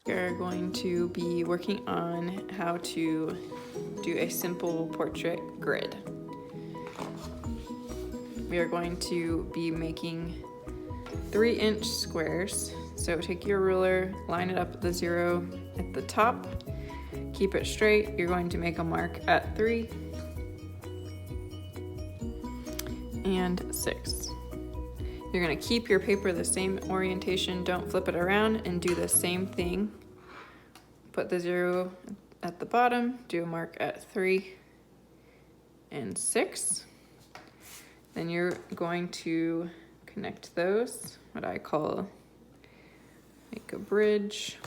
We're going to be working on how to do a simple portrait grid. We are going to be making 3-inch squares. So take your ruler, line it up at the 0 at the top, keep it straight. You're going to make a mark at 3 and 6. You're going to keep your paper the same orientation, don't flip it around, and do the same thing. Put the 0 at the bottom, do a mark at 3 and 6. Then you're going to connect those, what I call make a bridge,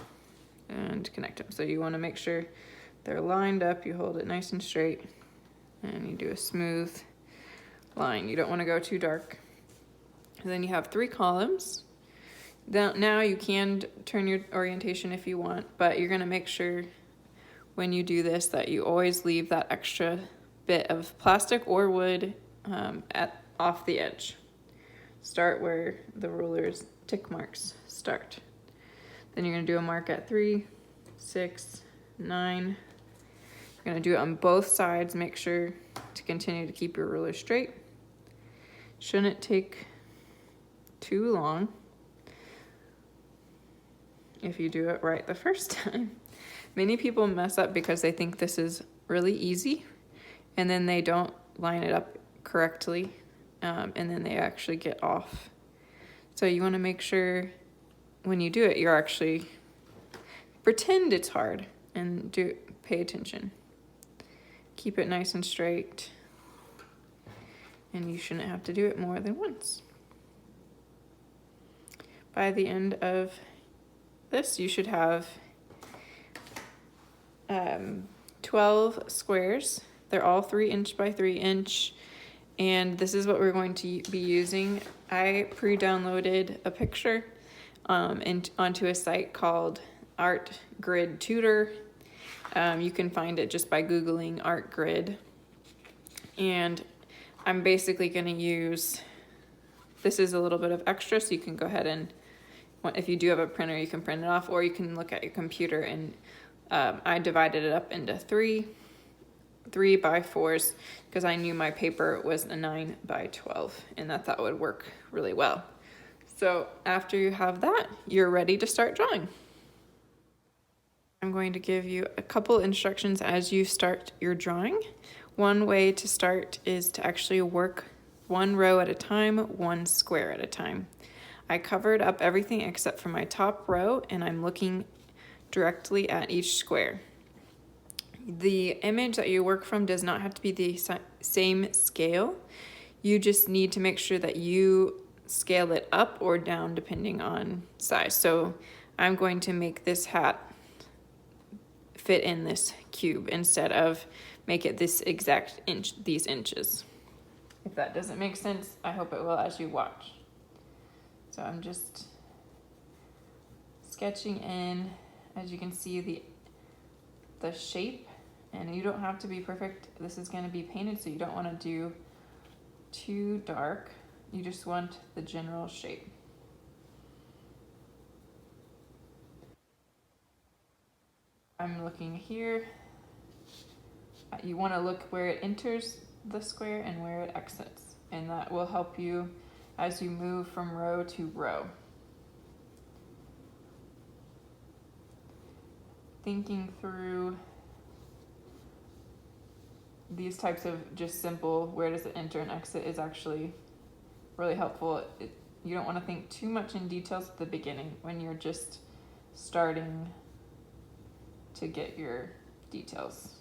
and connect them. So you want to make sure they're lined up, you hold it nice and straight, and you do a smooth line. You don't want to go too dark. And then you have 3 columns. Now you can turn your orientation if you want, but you're going to make sure when you do this that you always leave that extra bit of plastic or wood off the edge. Start where the ruler's tick marks start. Then you're going to do a mark at 3, 6, 9. You're going to do it on both sides. Make sure to continue to keep your ruler straight. Shouldn't take too long if you do it right the first time. Many people mess up because they think this is really easy and then they don't line it up correctly, and then they actually get off. So you want to make sure when you do it, you're actually pretend it's hard and pay attention. Keep it nice and straight, and you shouldn't have to do it more than once. By the end of this, you should have 12 squares. They're all 3-inch by 3-inch, and this is what we're going to be using. I pre-downloaded a picture onto a site called Art Grid Tutor. You can find it just by Googling Art Grid. And I'm basically going to use, this is a little bit of extra, so you can go ahead and, if you do have a printer, you can print it off, or you can look at your computer. And I divided it up into 3 by 4s because I knew my paper was a 9 by 12, and I thought it would work really well. So after you have that, you're ready to start drawing. I'm going to give you a couple instructions as you start your drawing. One way to start is to actually work 1 row at a time, 1 square at a time. I covered up everything except for my top row, and I'm looking directly at each square. The image that you work from does not have to be the same scale. You just need to make sure that you scale it up or down depending on size. So I'm going to make this hat fit in this cube instead of make it this exact inch, these inches. If that doesn't make sense, I hope it will as you watch. So I'm just sketching in, as you can see, the shape, and you don't have to be perfect. This is going to be painted, so you don't want to do too dark. You just want the general shape. I'm looking here. You want to look where it enters the square and where it exits, and that will help you as you move from row to row. Thinking through these types of just simple where does it enter and exit is actually really helpful. You don't want to think too much in details at the beginning when you're just starting to get your details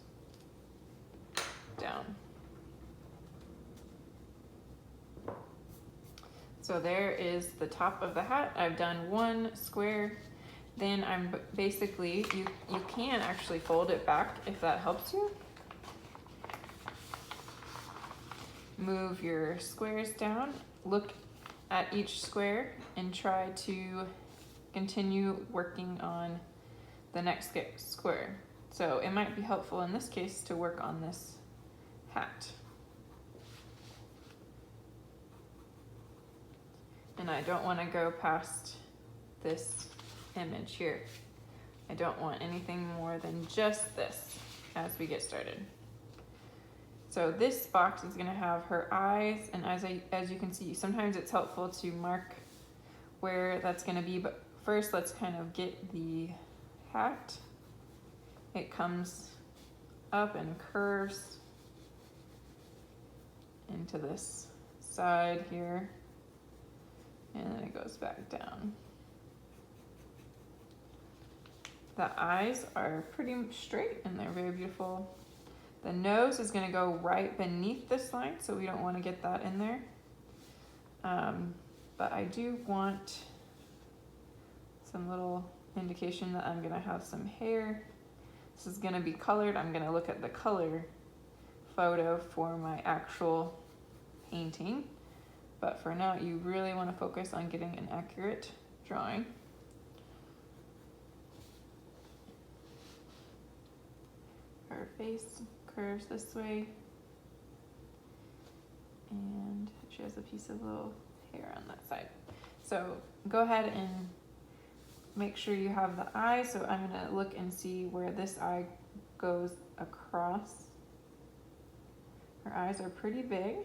down. So there is the top of the hat. I've done 1 square. Then I'm basically, you can actually fold it back if that helps you. Move your squares down, look at each square, and try to continue working on the next square. So it might be helpful in this case to work on this hat. And I don't want to go past this image here. I don't want anything more than just this as we get started. So this box is gonna have her eyes, and as you can see, sometimes it's helpful to mark where that's gonna be, but first let's kind of get the hat. It comes up and curves into this side here, and then it goes back down. The eyes are pretty straight and they're very beautiful. The nose is gonna go right beneath this line, so we don't wanna get that in there. But I do want some little indication that I'm gonna have some hair. This is gonna be colored. I'm gonna look at the color photo for my actual painting. But for now, you really wanna focus on getting an accurate drawing. Her face curves this way, and she has a piece of little hair on that side. So go ahead and make sure you have the eye. So I'm gonna look and see where this eye goes across. Her eyes are pretty big.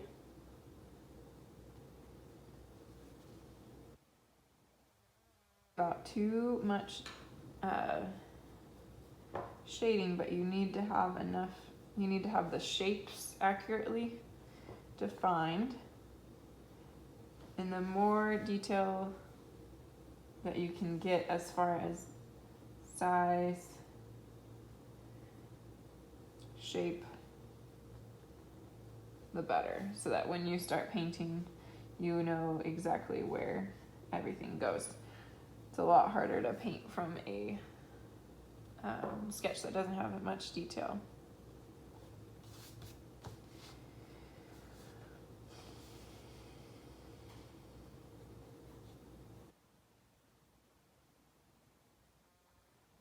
About too much shading, but you need to have enough, you need to have the shapes accurately defined. And the more detail that you can get as far as size, shape, the better, so that when you start painting, you know exactly where everything goes. It's a lot harder to paint from a sketch that doesn't have much detail.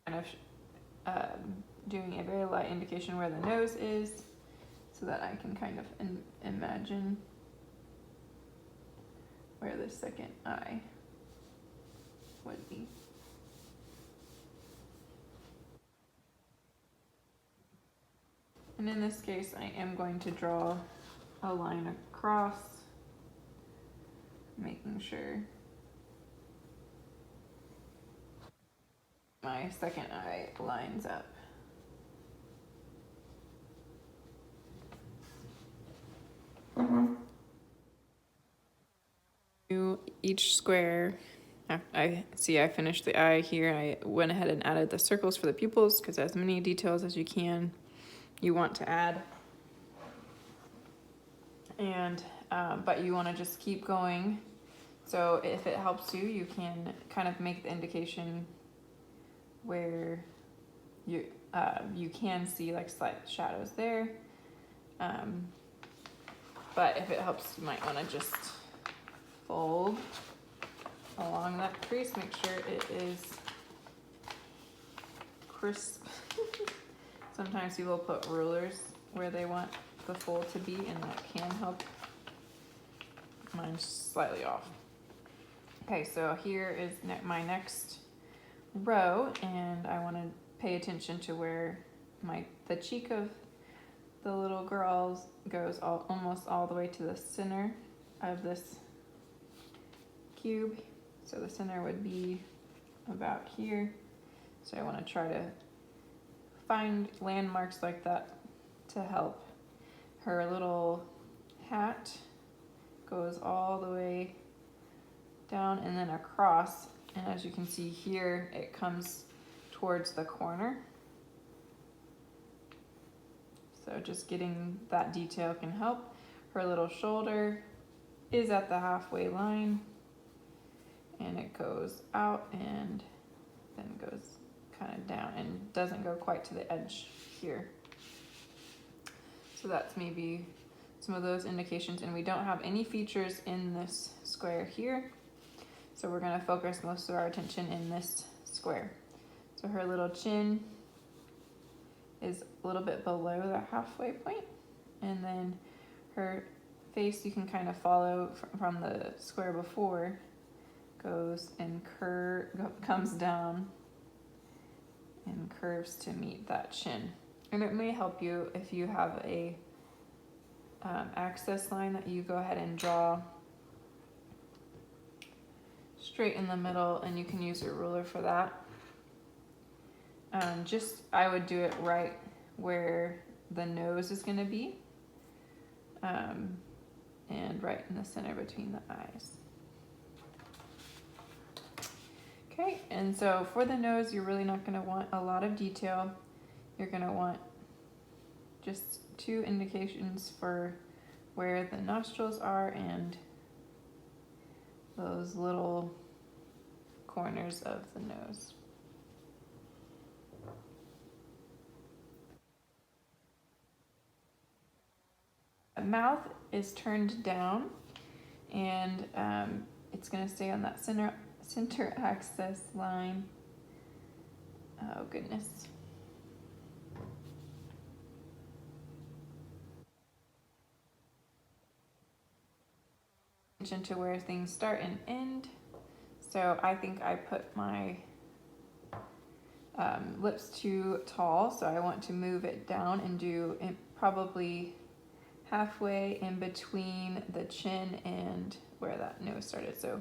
Kind of doing a very light indication where the nose is, so that I can kind of imagine where the second eye would be. And in this case, I am going to draw a line across, making sure my second eye lines up. Each square, I see I finished the eye here. I went ahead and added the circles for the pupils, because as many details as you want to add. And but you want to just keep going. So if it helps you, you can kind of make the indication where you can see like slight shadows there. But if it helps, you might want to just fold along that crease. Make sure it is crisp. Sometimes people put rulers where they want the fold to be, and that can help. Mine's slightly off. Okay, so here is my next row, and I want to pay attention to where the cheek of the little girl goes almost all the way to the center of this cube. So the center would be about here. So I want to try to find landmarks like that to help. Her little hat goes all the way down and then across, and as you can see here, it comes towards the corner. So just getting that detail can help. Her little shoulder is at the halfway line, and it goes out and then goes kind of down and doesn't go quite to the edge here. So that's maybe some of those indications, and we don't have any features in this square here. So we're gonna focus most of our attention in this square. So her little chin is a little bit below the halfway point, and then her face, you can kind of follow from the square before, goes and comes down and curves to meet that chin. And it may help you if you have a access line that you go ahead and draw straight in the middle, and you can use your ruler for that. I would do it right where the nose is going to be, and right in the center between the eyes. Okay, and so for the nose, you're really not going to want a lot of detail. You're going to want just 2 indications for where the nostrils are and those little corners of the nose. The mouth is turned down, and it's going to stay on that center axis line. Oh goodness. Attention to where things start and end. So I think I put my lips too tall, so I want to move it down and do it probably halfway in between the chin and where that nose started. So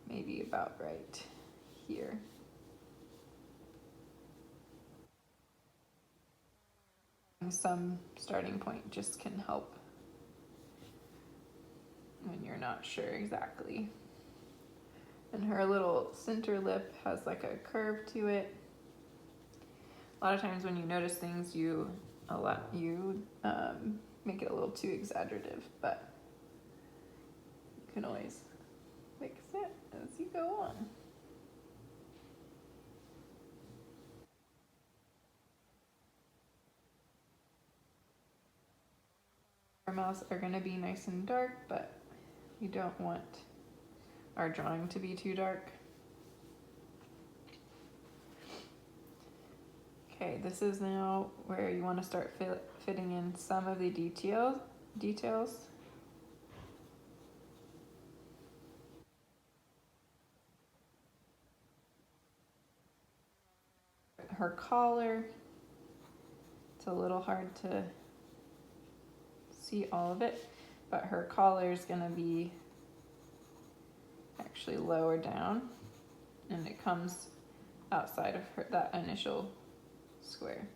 maybe about right here. Some starting point just can help when you're not sure exactly. And her little center lip has like a curve to it. A lot of times when you notice things, you make it a little too exaggerative, but you can always fix it as you go on. Our mouths are going to be nice and dark, but we don't want our drawing to be too dark. Okay, this is now where you want to start fitting in some of the details. Her collar, it's a little hard to see all of it, but her collar is going to be actually lower down, and it comes outside of that initial square.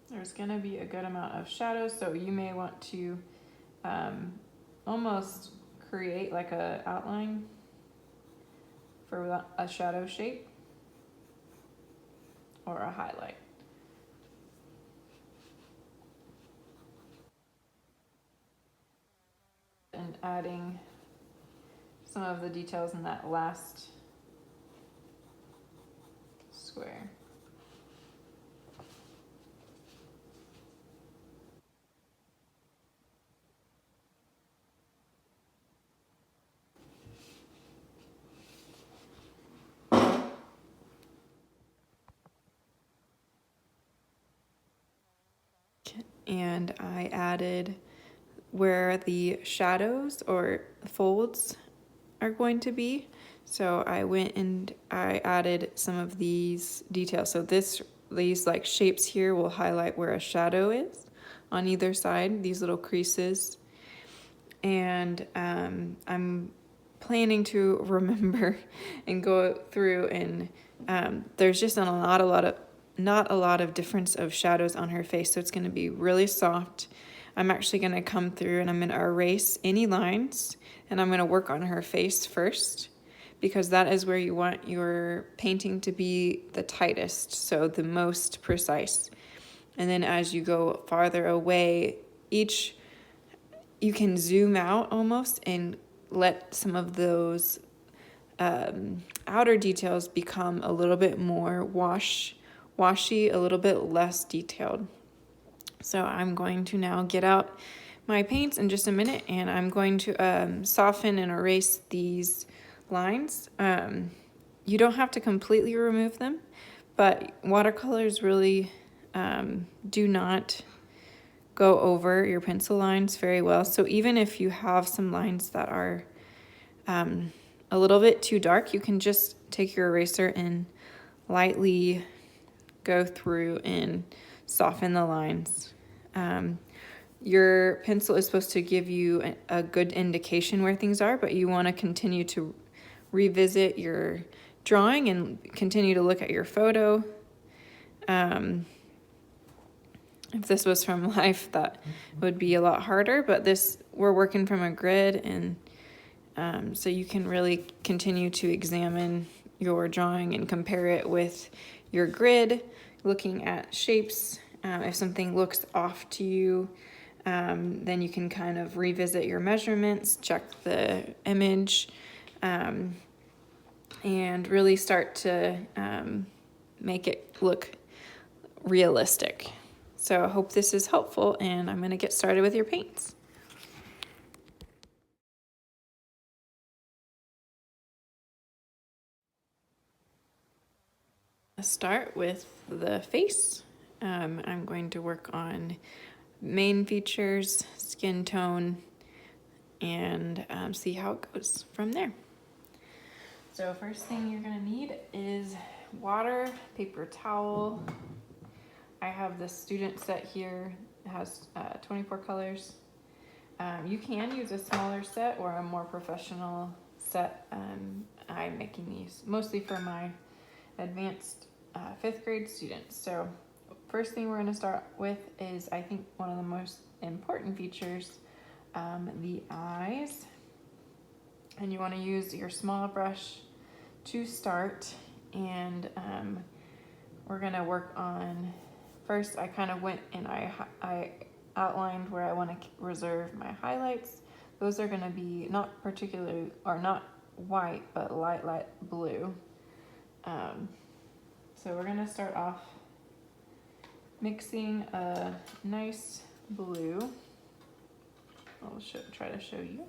There's going to be a good amount of shadows, so you may want to almost create like a outline for a shadow shape or a highlight. And adding some of the details in that last square. And I added where the shadows or folds are going to be. So I went and I added some of these details. So these like shapes here will highlight where a shadow is on either side, these little creases. And I'm planning to remember and go through, and there's just not a lot of difference of shadows on her face, so it's going to be really soft. I'm actually going to come through and I'm going to erase any lines, and I'm going to work on her face first, because that is where you want your painting to be the tightest, so the most precise. And then as you go farther away, you can zoom out almost and let some of those outer details become a little bit more washy, a little bit less detailed. So I'm going to now get out my paints in just a minute, and I'm going to soften and erase these lines. You don't have to completely remove them, but watercolors really do not go over your pencil lines very well. So even if you have some lines that are a little bit too dark, you can just take your eraser and lightly go through and soften the lines. Your pencil is supposed to give you a good indication where things are, but you want to continue to revisit your drawing and continue to look at your photo. If this was from life, that would be a lot harder, but we're working from a grid, and so you can really continue to examine your drawing and compare it with your grid, looking at shapes. If something looks off to you, then you can kind of revisit your measurements, check the image, and really start to make it look realistic. So I hope this is helpful, and I'm going to get started with your paints. Let's start with the face. I'm going to work on main features, skin tone, and see how it goes from there. So first thing you're going to need is water, paper towel. I have the student set here. It has 24 colors. You can use a smaller set or a more professional set. I'm making these mostly for my advanced 5th grade students. So first thing we're going to start with is, I think, one of the most important features, the eyes. And you want to use your small brush to start, and we're going to work on, first I kind of went and I outlined where I want to reserve my highlights. Those are going to be not particularly, or not white, but light blue. So we're going to start off mixing a nice blue. I'll try to show you.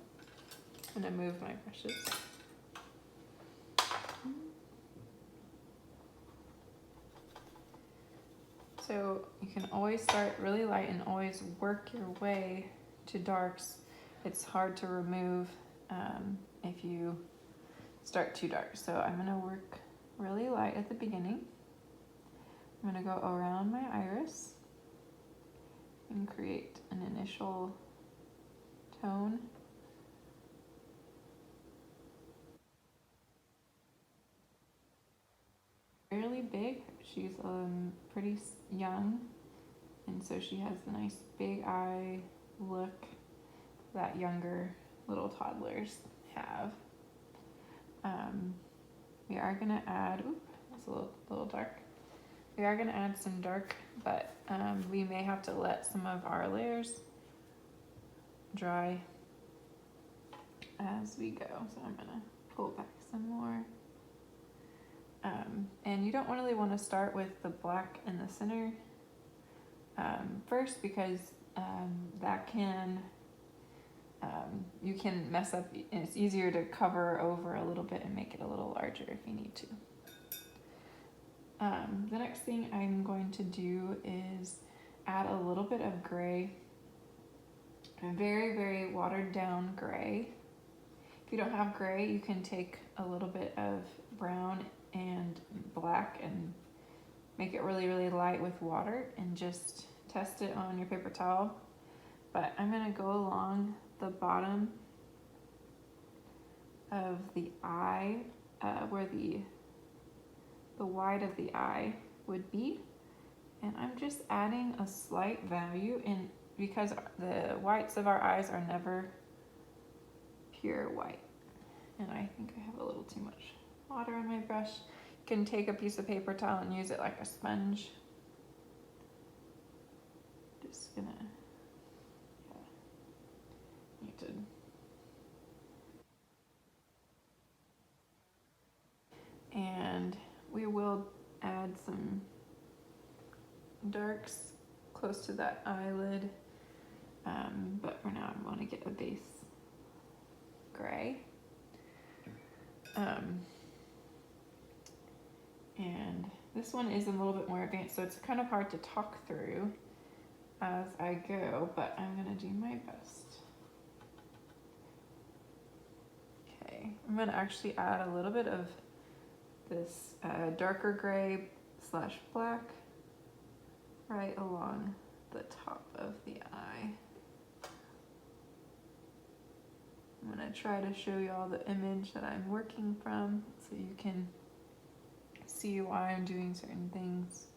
I'm going to move my brushes. So you can always start really light and always work your way to darks. It's hard to remove if you start too dark. So I'm going to work really light at the beginning. I'm going to go around my iris and create an initial tone. Fairly big. She's pretty young, and so she has the nice big eye look that younger little toddlers have. We are going to add, that's a little dark. We are going to add some dark, but we may have to let some of our layers dry as we go. So I'm going to pull back some more. And you don't really want to start with the black in the center first, because that can, you can mess up, and it's easier to cover over a little bit and make it a little larger if you need to. The next thing I'm going to do is add a little bit of gray, a very, very watered down gray. If you don't have gray, you can take a little bit of brown and black and make it really, really light with water and just test it on your paper towel. But I'm going to go along the bottom of the eye, where the white of the eye would be, and I'm just adding a slight value in, because the whites of our eyes are never pure white. And I think I have a little too much water on my brush. You can take a piece of paper towel and use it like a sponge. Just gonna, need to. And we will add some darks close to that eyelid but for now I want to get a base gray. And this one is a little bit more advanced, so it's kind of hard to talk through as I go, but I'm gonna do my best. Okay, I'm gonna actually add a little bit of this darker gray slash black right along the top of the eye. I'm gonna try to show you all the image that I'm working from so you can see why I'm doing certain things.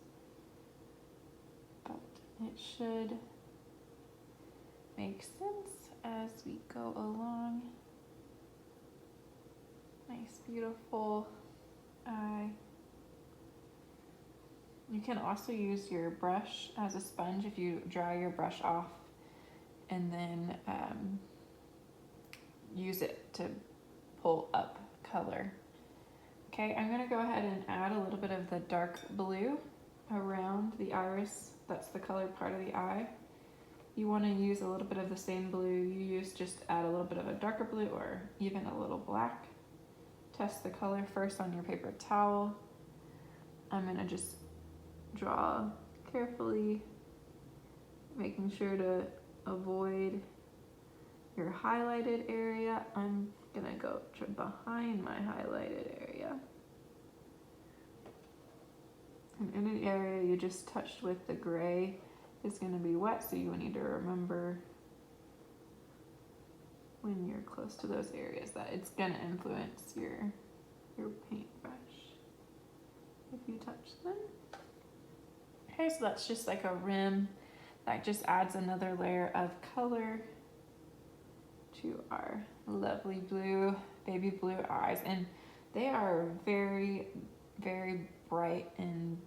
But it should make sense as we go along. Nice, beautiful eye. You can also use your brush as a sponge if you dry your brush off and then use it to pull up color. Okay, I'm gonna go ahead and add a little bit of the dark blue around the iris. That's the colored part of the eye. You wanna use a little bit of the same blue you used, just add a little bit of a darker blue or even a little black. Test the color first on your paper towel. I'm gonna just draw carefully, making sure to avoid your highlighted area. I'm gonna go behind my highlighted area. And any area you just touched with the gray is gonna be wet, so you need to remember when you're close to those areas that it's gonna influence your paintbrush if you touch them. Okay, so that's just like a rim that just adds another layer of color to our lovely blue, baby blue eyes. And they are very, very bright and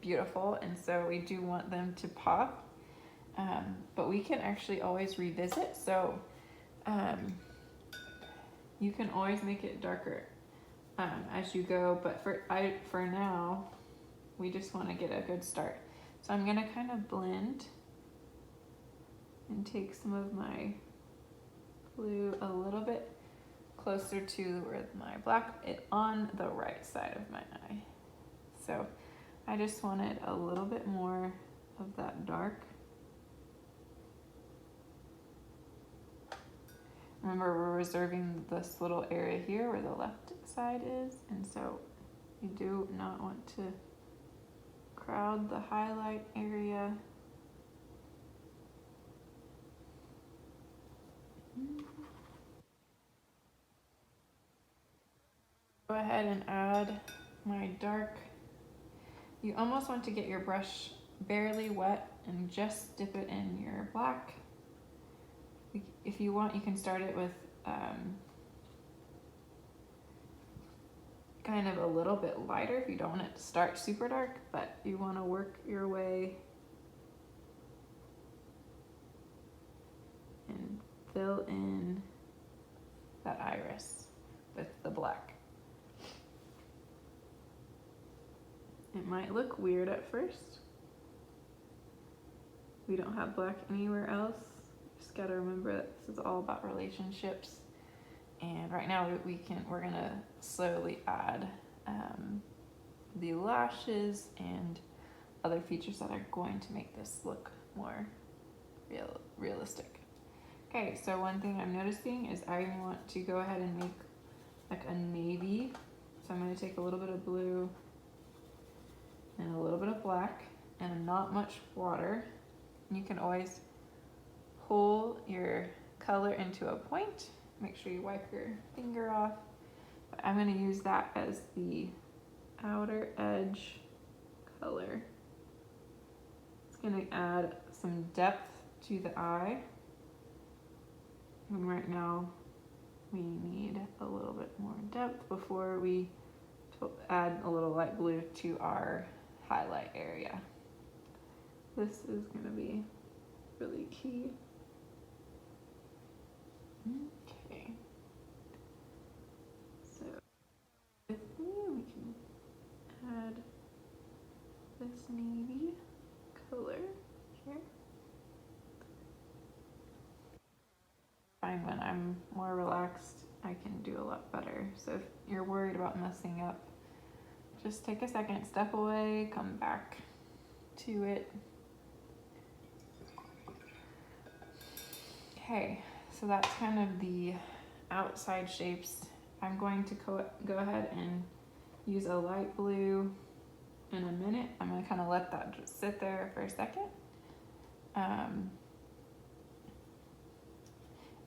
beautiful. And so we do want them to pop, but we can actually always revisit. So you can always make it darker as you go, but for now, we just want to get a good start. So I'm gonna kind of blend and take some of my blue a little bit closer to where my black on the right side of my eye. So I just wanted a little bit more of that dark. Remember, we're reserving this little area here where the left side is, and so you do not want to crowd the highlight area. Go ahead and add my dark. You almost want to get your brush barely wet and just dip it in your black. If you want, you can start it with kind of a little bit lighter if you don't want it to start super dark, but you want to work your way and fill in that iris with the black. It might look weird at first. We don't have black anywhere else. Just gotta remember that this is all about relationships. And right now we're gonna slowly add the lashes and other features that are going to make this look more realistic. Okay, so one thing I'm noticing is I want to go ahead and make like a navy. So I'm gonna take a little bit of blue and a little bit of black and not much water. You can always pull your color into a point. Make sure you wipe your finger off. But I'm gonna use that as the outer edge color. It's gonna add some depth to the eye. And right now we need a little bit more depth before we add a little light blue to our highlight area. This is gonna be really key. Okay. So with me, we can add this navy color here. find when I'm more relaxed, I can do a lot better. So if you're worried about messing up, just take a second, step away, come back to it. Okay, so that's kind of the outside shapes. I'm going to go ahead and use a light blue in a minute. I'm gonna kind of let that just sit there for a second.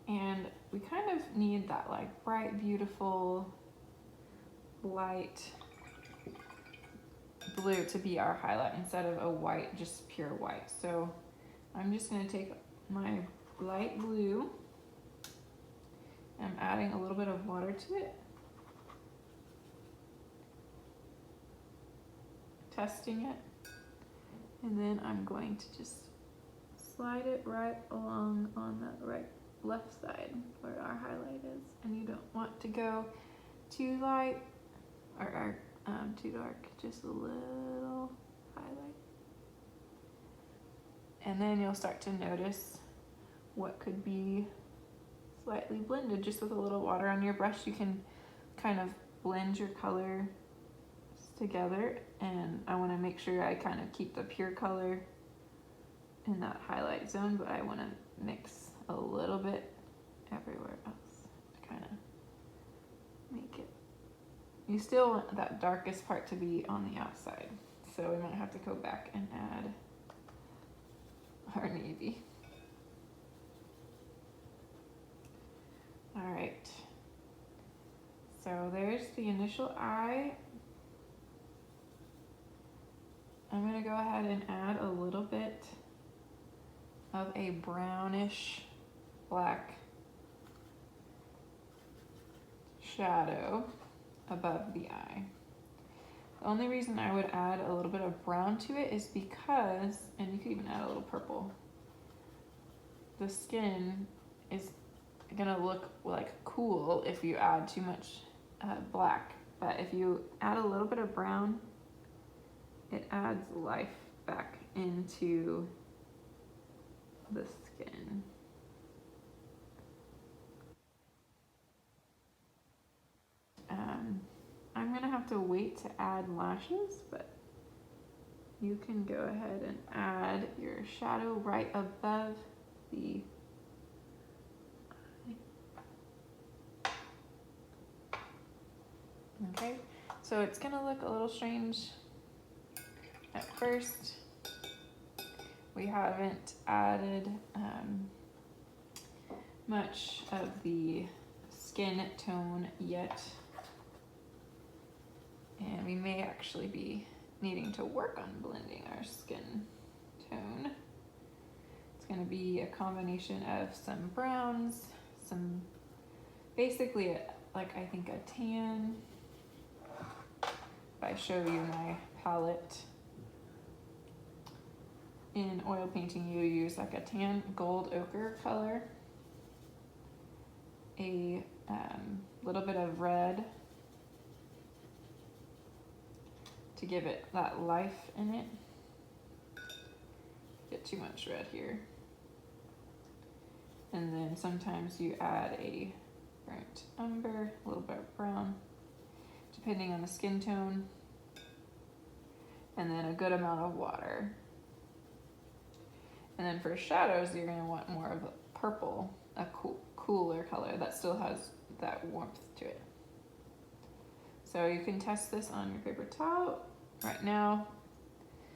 And we kind of need that like bright, beautiful, light blue to be our highlight instead of a white, just pure white. So I'm just gonna take my light blue. I'm adding a little bit of water to it. Testing it. And then I'm going to just slide it right along on the left side where our highlight is. And you don't want to go too light or too dark, just a little highlight. And then you'll start to notice what could be slightly blended. Just with a little water on your brush, you can kind of blend your color together, and I want to make sure I kind of keep the pure color in that highlight zone, but I want to mix a little bit everywhere else to kind of make it. You still want that darkest part to be on the outside, so we might have to go back and add our navy. All right, so there's the initial eye. I'm gonna go ahead and add a little bit of a brownish black shadow above the eye. The only reason I would add a little bit of brown to it is because, and you could even add a little purple, the skin is gonna look like cool if you add too much black, but if you add a little bit of brown, it adds life back into the skin. I'm gonna have to wait to add lashes, but you can go ahead and add your shadow right above the eye. Okay, so it's gonna look a little strange at first. We haven't added much of the skin tone yet, and we may actually be needing to work on blending our skin tone. It's going to be a combination of some browns, some basically like I think a tan. If I show you my palette, in oil painting you use like a tan gold ochre color, a little bit of red to give it that life in it. Get too much red here. And then sometimes you add a burnt umber, a little bit of brown, depending on the skin tone, and then a good amount of water. And then for shadows, you're gonna want more of a purple, a cooler color that still has that warmth to it. So you can test this on your paper towel. Right now,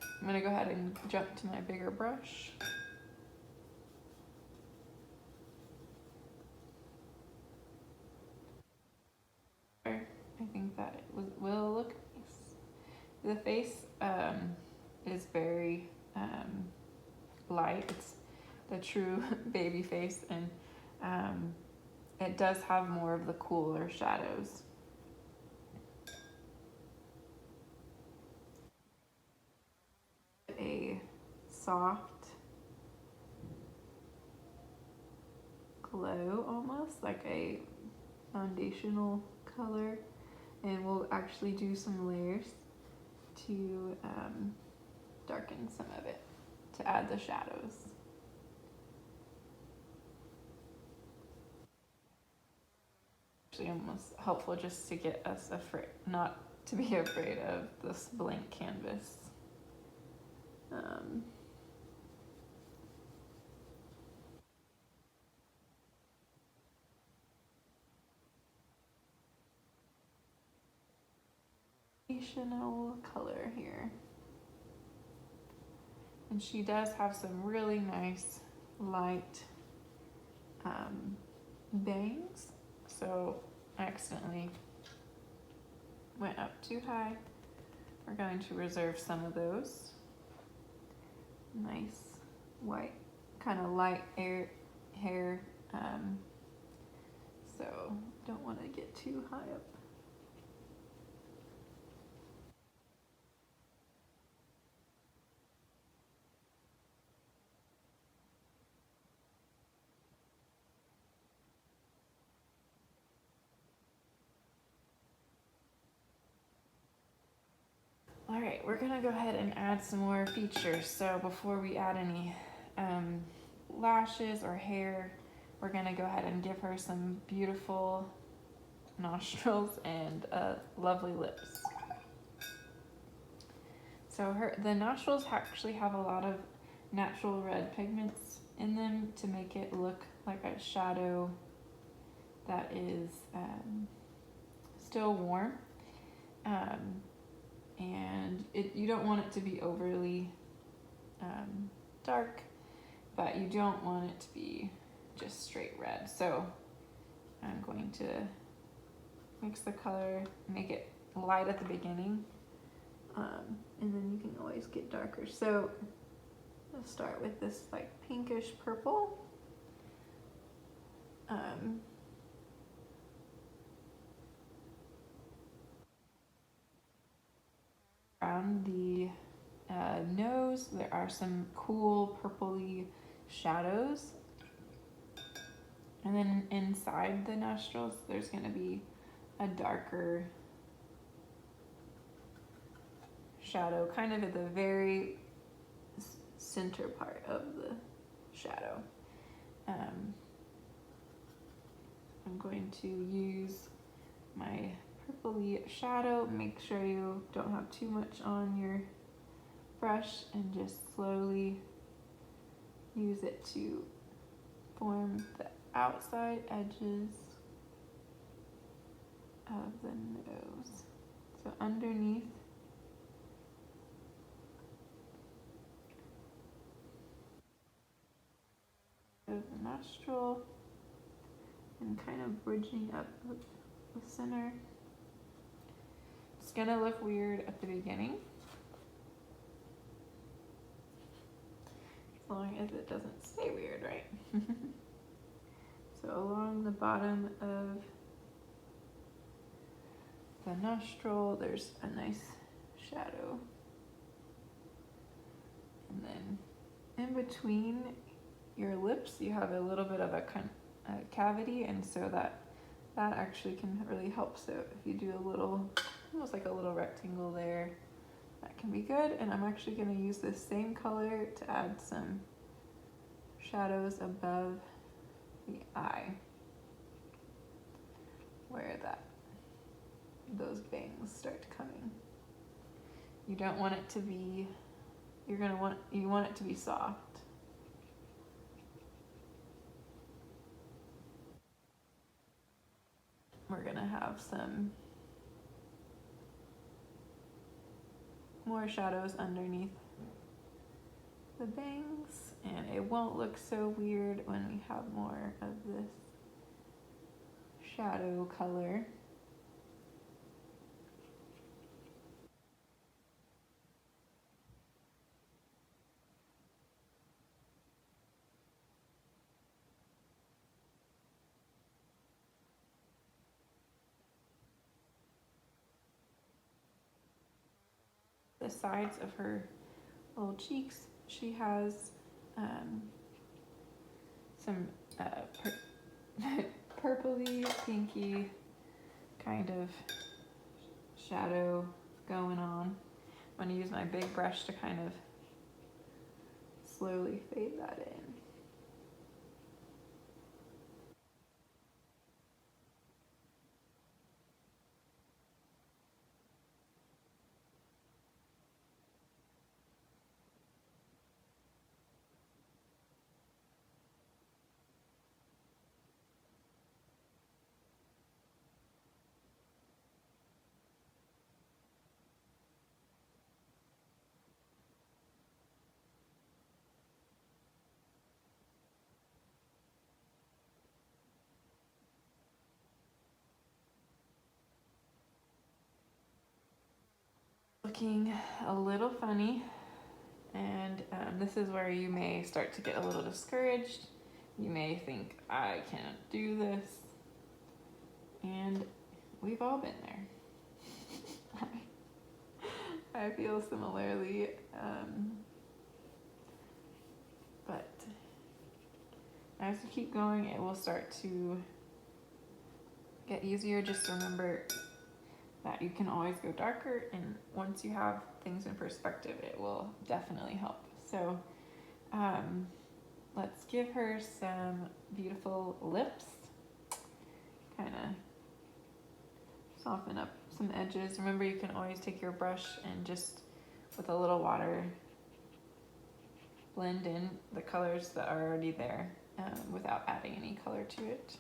I'm gonna go ahead and jump to my bigger brush. I think that it will look nice. The face is very light. It's the true baby face, and it does have more of the cooler shadows. A soft glow, almost like a foundational color, and we'll actually do some layers to darken some of it to add the shadows. Actually almost helpful just to get us afraid, not to be afraid of this blank canvas. Additional color here. And she does have some really nice light bangs, so I accidentally went up too high. We're going to reserve some of those. Nice white, kind of light hair, so don't want to get too high up. All right, we're gonna go ahead and add some more features. So before we add any lashes or hair, we're gonna go ahead and give her some beautiful nostrils and lovely lips. So the nostrils actually have a lot of natural red pigments in them to make it look like a shadow that is still warm. And you don't want it to be overly dark, but you don't want it to be just straight red. So I'm going to mix the color, make it light at the beginning, and then you can always get darker. So I'll start with this like pinkish purple. Around the nose, there are some cool purpley shadows. And then inside the nostrils, there's going to be a darker shadow, kind of at the very center part of the shadow. I'm going to use my purpley shadow. Make sure you don't have too much on your brush and just slowly use it to form the outside edges of the nose. So underneath of the nostril and kind of bridging up the center. It's gonna look weird at the beginning, as long as it doesn't stay weird, right? So along the bottom of the nostril, there's a nice shadow. And then in between your lips, you have a little bit of a cavity, and so that actually can really help. So if you do a little, almost like a little rectangle there, that can be good. And I'm actually going to use this same color to add some shadows above the eye, where those bangs start coming. You don't want it to be, you want it to be soft. We're gonna have some more shadows underneath the bangs, and it won't look so weird when we have more of this shadow color. The sides of her little cheeks, she has some purpley, pinky kind of shadow going on. I'm going to use my big brush to kind of slowly fade that in. Looking a little funny, and this is where you may start to get a little discouraged. You may think, I can't do this, and we've all been there. I feel similarly, but as you keep going, it will start to get easier. Just remember that you can always go darker, and once you have things in perspective, it will definitely help. So let's give her some beautiful lips, kind of soften up some edges. Remember, you can always take your brush and just with a little water blend in the colors that are already there without adding any color to it.